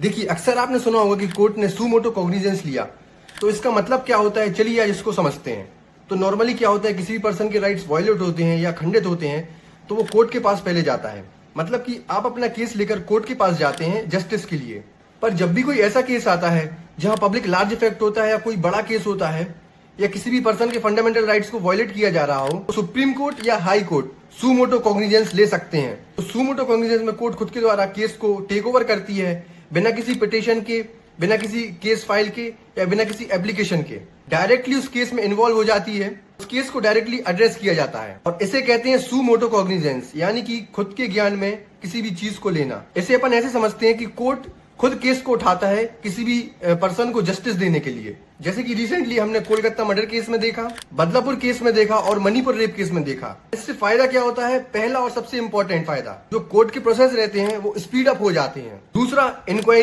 देखिए, अक्सर आपने सुना होगा कि कोर्ट ने सुमोटो कॉग्निजेंस लिया। तो इसका मतलब क्या होता है, चलिए आज इसको समझते हैं। तो नॉर्मली क्या होता है, किसी भी पर्सन के राइट्स वायलेट होते हैं या खंडित होते हैं तो वो कोर्ट के पास पहले जाता है। मतलब कि आप अपना केस लेकर कोर्ट के पास जाते हैं जस्टिस के लिए। पर जब भी कोई ऐसा केस आता है जहां पब्लिक लार्ज इफेक्ट होता है या कोई बड़ा केस होता है या किसी भी पर्सन के फंडामेंटल राइट्स को वायलेट किया जा रहा हो, तो सुप्रीम कोर्ट या हाई कोर्ट सुमोटो कॉग्निजेंस ले सकते हैं। तो सुमोटो कॉग्निजेंस में कोर्ट खुद के द्वारा केस को टेक ओवर करती है, बिना किसी पिटिशन के, बिना किसी केस फाइल के या बिना किसी एप्लीकेशन के डायरेक्टली उस केस में इन्वॉल्व हो जाती है। उस केस को डायरेक्टली एड्रेस किया जाता है और इसे कहते हैं सुमोटो कॉग्निजेंस, यानी कि खुद के ज्ञान में किसी भी चीज को लेना। इसे अपन ऐसे समझते हैं कि कोर्ट खुद केस को उठाता है किसी भी पर्सन को जस्टिस देने के लिए। जैसे कि रिसेंटली हमने कोलकाता मर्डर केस में देखा, बदलापुर केस में देखा और मणिपुर रेप केस में देखा। इससे फायदा क्या होता है? पहला और सबसे इंपॉर्टेंट फायदा, जो कोर्ट के प्रोसेस रहते हैं वो स्पीड अप हो जाते हैं। दूसरा, इंक्वायरी